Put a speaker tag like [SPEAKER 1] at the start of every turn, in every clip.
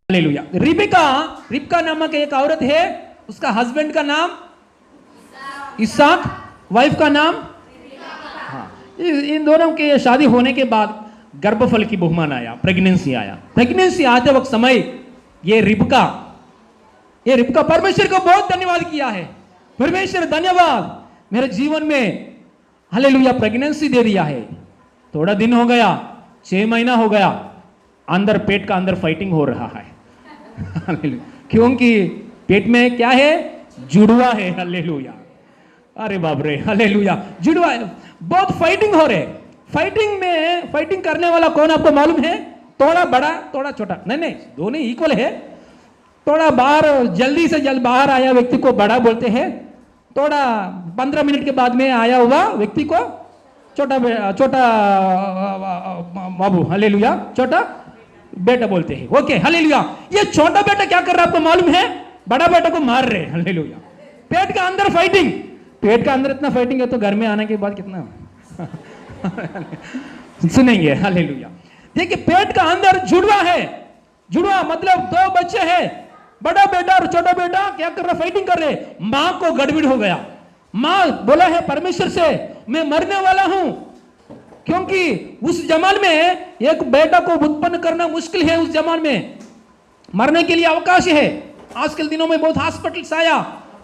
[SPEAKER 1] Hallelujah. रिबका नामक एक औरत है, उसका हस्बैंड का नाम इसहाक, वाइफ का नाम हाँ। इन दोनों के शादी होने के बाद गर्भफल की बहुमान आया, प्रेगनेंसी आया। प्रेगनेंसी आते वक्त समय ये रिबका परमेश्वर को बहुत धन्यवाद किया है। परमेश्वर धन्यवाद, मेरे जीवन में हालेलुया प्रेगनेंसी दे दिया है। थोड़ा दिन हो गया, 6 महीना हो गया, अंदर पेट का अंदर फाइटिंग हो रहा है। क्योंकि पेट में क्या है? जुड़वा है। हालेलुया, अरे बाप रे, हालेलुया, जुड़वा है। बहुत फाइटिंग हो रहे। फाइटिंग करने वाला कौन आपको मालूम है? थोड़ा बड़ा थोड़ा छोटा नहीं, दोनों इक्वल है। थोड़ा बाहर जल्दी से जल्द बाहर आया व्यक्ति को बड़ा बोलते हैं, थोड़ा 15 मिनट के बाद में आया हुआ व्यक्ति को छोटा बाबू, हालेलुया, छोटा बेटा बोलते हैं। Okay, hallelujah. ये छोटा बेटा क्या कर रहा है आपको मालूम है? बड़ा बेटा को मार रहे। हालेलुया। पेट का अंदर फाइटिंग, पेट का अंदर इतना फाइटिंग है तो घर में आने के बाद कितना सुनेंगे। हालेलुया। देखिए, पेट का अंदर जुड़वा है। जुड़वा मतलब 2 बच्चे हैं, बड़ा बेटा और छोटा बेटा क्या कर रहा? फाइटिंग कर रहे। मां को गड़बड़ हो गया। मां बोला है परमेश्वर से, मैं मरने वाला हूं, क्योंकि उस जमाने में एक बेटा को उत्पन्न करना मुश्किल है। उस जमाने में मरने के लिए अवकाश है। आजकल दिनों में बहुत हॉस्पिटल्स आया,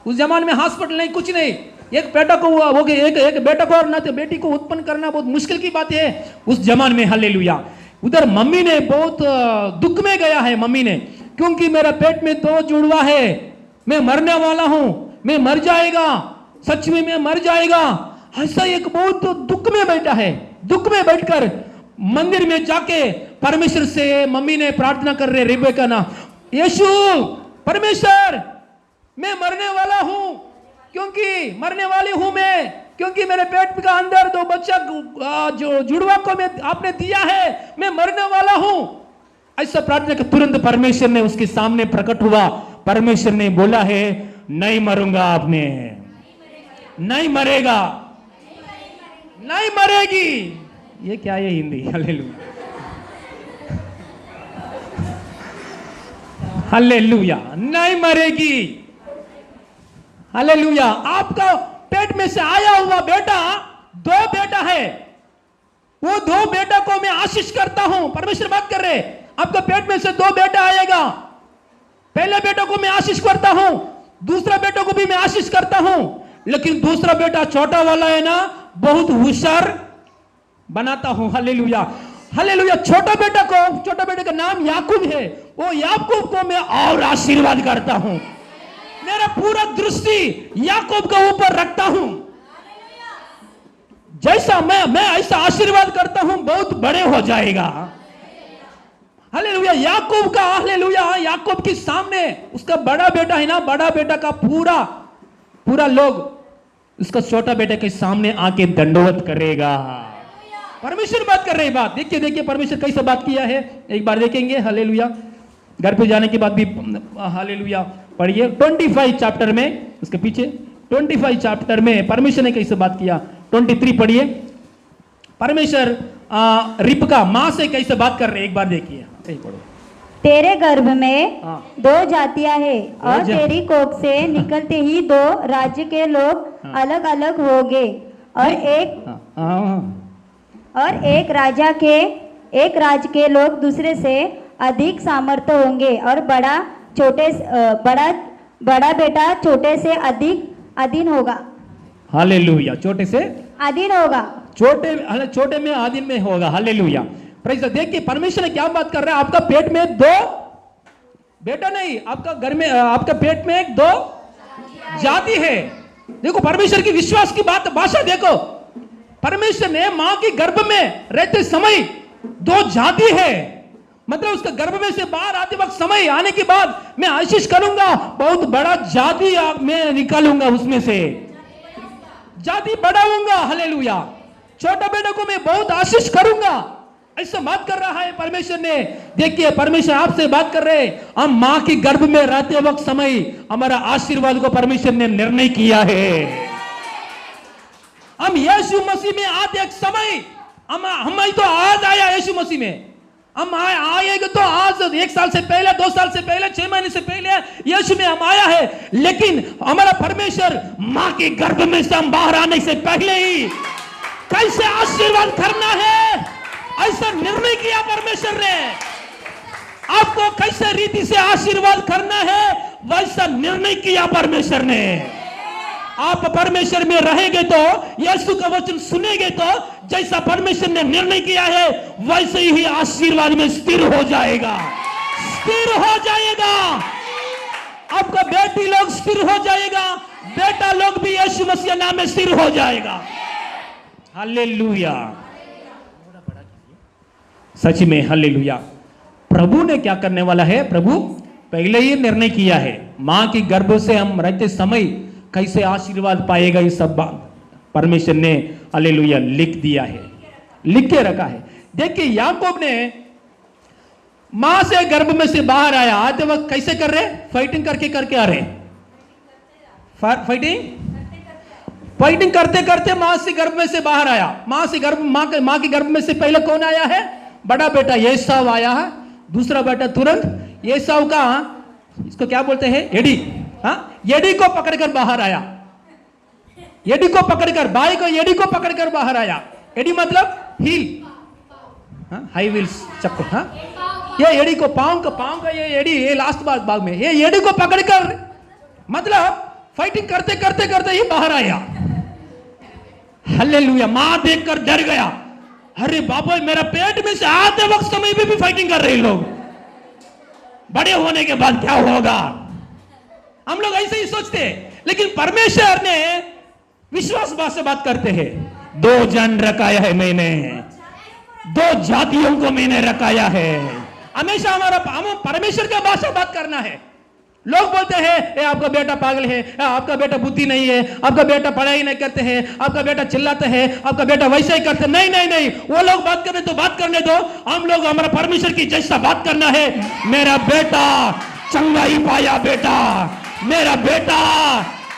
[SPEAKER 1] उस जमाने में हॉस्पिटल नहीं, कुछ नहीं। एक बेटा को एक बेटा को और ना तो बेटी को उत्पन्न करना बहुत मुश्किल की बात है उस जमाने में। हालेलुया। उधर मम्मी ने बहुत दुख में गया है, मम्मी ने, क्योंकि मेरा पेट में 2 जुड़वा है, मैं मरने वाला हूं, मैं मर जाएगा, सच में मैं मर जाएगा। ऐसा एक बहुत दुख में बैठा है। दुख में बैठकर मंदिर में जाके परमेश्वर से मम्मी ने प्रार्थना कर रहे, रिबेका ना, यीशु परमेश्वर, मैं मरने वाला हूं, क्योंकि मरने वाली हूं मैं, क्योंकि मेरे पेट का अंदर 2 बच्चा जो जुड़वा को मैं आपने दिया है, मैं मरने वाला हूं। ऐसा प्रार्थना के तुरंत परमेश्वर ने उसके सामने प्रकट हुआ। परमेश्वर ने बोला है, नहीं मरूंगा, आपने नहीं मरेगा, नहीं मरेगी। ये क्या है हिंदी? हालेलुया, हालेलुया, नहीं मरेगी। हालेलुया। आपका पेट में से आया हुआ बेटा 2 बेटा है, वो 2 बेटा को मैं आशीष करता हूं। परमेश्वर बात कर रहे, आपका पेट में से 2 बेटा आएगा। पहले बेटा को मैं आशीष करता हूं, दूसरा बेटा को भी मैं आशीष करता हूं, लेकिन दूसरा बेटा छोटा वाला है ना, बहुत होशियार बनाता हूं। Hallelujah, hallelujah. छोटा बेटे का नाम याकूब है, वो याकूब को मैं और आशीर्वाद करता हूं। मेरा पूरा दृष्टि याकूब के ऊपर रखता हूं। जैसा मैं ऐसा आशीर्वाद करता हूं, बहुत बड़े हो जाएगा। हालेलुया। याकूब का, हालेलुया, याकूब के सामने उसका बड़ा बेटा है ना, बड़ा बेटा का पूरा लोग उसका छोटा बेटे के सामने आके दंडवत करेगा। परमेश्वर बात कर रही बात। देखिए परमेश्वर कैसे बात किया है, एक बार देखेंगे। हालेलुया। घर पे जाने के बाद भी हालेलुया पढ़िए 25 चैप्टर में, उसके पीछे 25 चैप्टर में परमेश्वर ने कैसे बात किया। 23 पढ़िए। परमेश्वर रिबका मां से कैसे बात कर रहे, एक बार देखिए। पढ़ो।
[SPEAKER 2] तेरे गर्भ में 2 जातियां हैं, और तेरी कोख से निकलते ही 2 राज्य के लोग अलग अलग होंगे, और एक राज्य के लोग दूसरे से अधिक सामर्थ्य होंगे, और बड़ा बेटा छोटे से अधिक अधीन होगा।
[SPEAKER 1] हालेलुया। छोटे से
[SPEAKER 2] अधीन होगा,
[SPEAKER 1] छोटे में अधीन में होगा। हालेलुया। प्रेज़। देखिए परमेश्वर ने क्या बात कर रहा है। आपका पेट में 2 बेटा नहीं, आपका घर में, आपका पेट में 2 जाति है। देखो परमेश्वर की विश्वास की बात, भाषा देखो। परमेश्वर ने मां के गर्भ में रहते समय 2 जाति है, मतलब उसका गर्भ में से बाहर आते वक्त समय आने के बाद मैं आशीष करूंगा, बहुत बड़ा जाति मैं निकालूंगा, उसमें से जाति बढ़ाऊंगा। हालेलुया। छोटा बेटा को मैं बहुत आशीष करूंगा, ऐसा बात कर रहा है परमेश्वर ने। देखिए परमेश्वर आपसे बात कर रहे। हम मां की गर्भ में रहते वक्त समय हमारा आशीर्वाद को परमेश्वर ने निर्णय किया है। हम यीशु मसीह में आते एक समय, हम तो आज आया यीशु मसीह में, हम आएगा तो आज 1 साल से पहले, 2 साल से पहले, 6 महीने से पहले यीशु में हम आया है, लेकिन हमारा परमेश्वर मां के गर्भ में से हम बाहर आने से पहले ही कैसे आशीर्वाद करना है ऐसा निर्णय किया परमेश्वर ने। आपको कैसे रीति से आशीर्वाद करना है वैसा निर्णय किया परमेश्वर ने। आप परमेश्वर में रहेंगे तो, यीशु का वचन सुनेंगे तो, जैसा परमेश्वर ने निर्णय किया है वैसे ही आशीर्वाद में स्थिर हो जाएगा, स्थिर हो जाएगा। आपका बेटी लोग स्थिर हो जाएगा, बेटा लोग भी यीशु मसीह नाम में स्थिर हो जाएगा। हालेलुया, सच में हालेलुया। प्रभु ने क्या करने वाला है, प्रभु पहले ही निर्णय किया है। मां की गर्भ से हम रहते समय कैसे आशीर्वाद पाएगा, ये सब परमेश्वर ने हालेलुया लिख दिया है, लिख के रखा है। देखिए याकूब ने मां से गर्भ में से बाहर आया, आते वक्त कैसे कर रहे, फाइटिंग करके आ रहे, फाइटिंग करते करते मां से गर्भ में से बाहर आया। मां के गर्भ में से पहले कौन आया है, बड़ा बेटा एसाव आया है। दूसरा बेटा तुरंत एसाव का, इसको क्या बोलते हैं, एडी, एडी को पकड़कर बाहर आया। एडी को पकड़कर, भाई को एडी को पकड़कर बाहर आया। एडी मतलब हील, हाई व्हील्स चप्पल। ये एडी को पांव का ये एडी, ये लास्ट भाग में ये एडी को पकड़कर, मतलब फाइटिंग करते करते ही बाहर आया। हालेलुया। मां देखकर डर गया, अरे बाबा मेरा पेट में से आते वक्त समय में भी फाइटिंग कर रहे लोग, बड़े होने के बाद क्या होगा। हम लोग ऐसे ही सोचते हैं, लेकिन परमेश्वर ने विश्वास से बात करते हैं। 2 जन रखाया है मैंने, 2 जातियों को मैंने रखाया है। हमेशा हमारा परमेश्वर का भाषा बात करना है। लोग बोलते हैं आपका बेटा पागल है, आपका बेटा बुद्धि नहीं है, आपका बेटा पढ़ाई नहीं करते हैं, आपका बेटा चिल्लाते हैं, आपका बेटा वैसे ही करते। नहीं, वो लोग बात करने तो बात करने दो। हम लोग हमारा परमेश्वर की जैसा बात करना है। मेरा बेटा चंगाई पाया, बेटा मेरा बेटा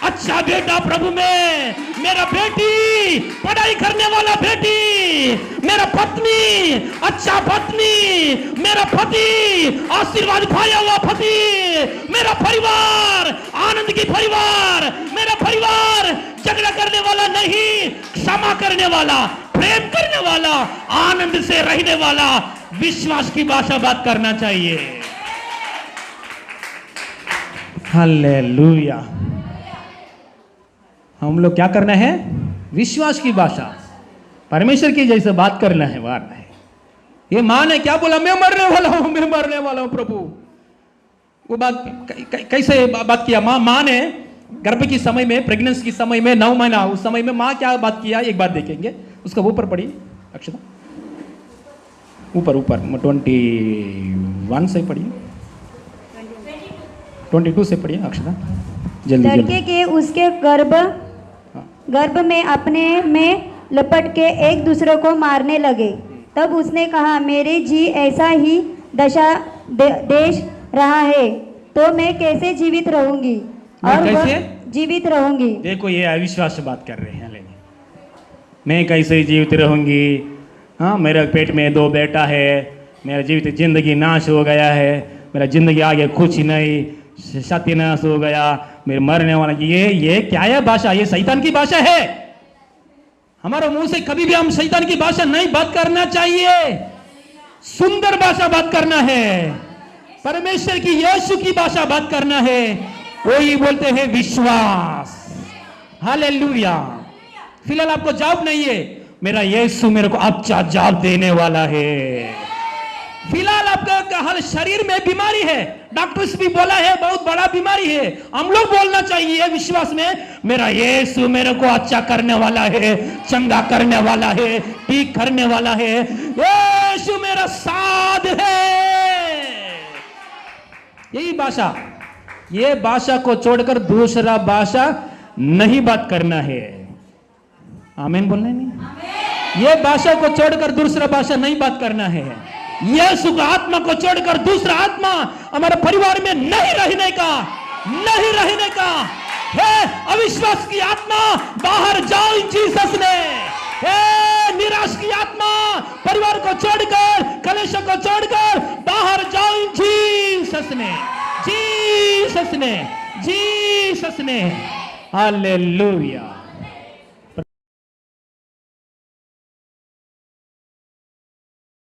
[SPEAKER 1] अच्छा बेटा प्रभु में, मेरा बेटी पढ़ाई करने वाला बेटी, मेरा पत्नी अच्छा पत्नी, मेरा पति आशीर्वाद पाया हुआ पति, मेरा परिवार आनंद की परिवार, मेरा परिवार झगड़ा करने वाला नहीं, क्षमा करने वाला, प्रेम करने वाला, आनंद से रहने वाला, विश्वास की भाषा बात करना चाहिए। हालेलुया। हम लोग क्या करना है, विश्वास की भाषा, परमेश्वर की जैसे बात करना है, वारना है। ये मां ने क्या बोला, मैं मरने वाला हूं प्रभु। वो बात कैसे बात किया, मां ने गर्भ की समय में, प्रेगनेंसी की समय में, 9 महीना उस समय में मां क्या बात किया, एक बात देखेंगे। उसका ऊपर पढ़िए अक्षता, ऊपर 21 से पढ़िए, 22 से पढ़िए अक्षता, जल्दी।
[SPEAKER 2] लड़के के उसके गर्भ में अपने में लपट के एक दूसरे को मारने लगे। तब उसने कहा, मेरे जी ऐसा ही दशा देश रहा है तो मैं कैसे जीवित रहूंगी, और कैसे जीवित रहूंगी।
[SPEAKER 1] देखो ये अविश्वास से बात कर रहे हैं, लेकिन मैं कैसे जीवित रहूंगी, मेरे पेट में 2 बेटा है, मेरा जीवित जिंदगी नाश हो गया है, मेरा जिंदगी आगे कुछ नहीं, सत्यानाश हो गया, मेरे मरने वाला। ये क्या है भाषा, ये शैतान की भाषा है। हमारे मुंह से कभी भी हम शैतान की भाषा नहीं बात करना चाहिए, सुंदर भाषा बात करना है, परमेश्वर की यीशु की भाषा बात करना है। वही बोलते हैं विश्वास। हालेलुया। फिलहाल आपको जॉब नहीं है, मेरा यीशु मेरे को अच्छा जॉब देने वाला है। फिलहाल आपका हर शरीर में बीमारी है, डॉक्टर्स भी बोला है बहुत बड़ा बीमारी है। हम लोग बोलना चाहिए विश्वास में, मेरा यीशु मेरे को अच्छा करने वाला है, चंगा करने वाला है, ठीक करने वाला है, यीशु मेरा साथ है। यही भाषा, ये भाषा को छोड़कर दूसरा भाषा नहीं बात करना है। आमीन बोलना नहीं, ये भाषा को छोड़कर दूसरा भाषा नहीं बात करना है। यीशु का आत्मा को छोड़कर दूसरा आत्मा हमारे परिवार में नहीं रहने का है। अविश्वास की आत्मा बाहर जाओ जीसस ने। निराश की आत्मा परिवार को छोड़कर, कलेश को छोड़कर बाहर जाओ इन जीसस ने, जीसस ने, जीसस ने। हालेलुया।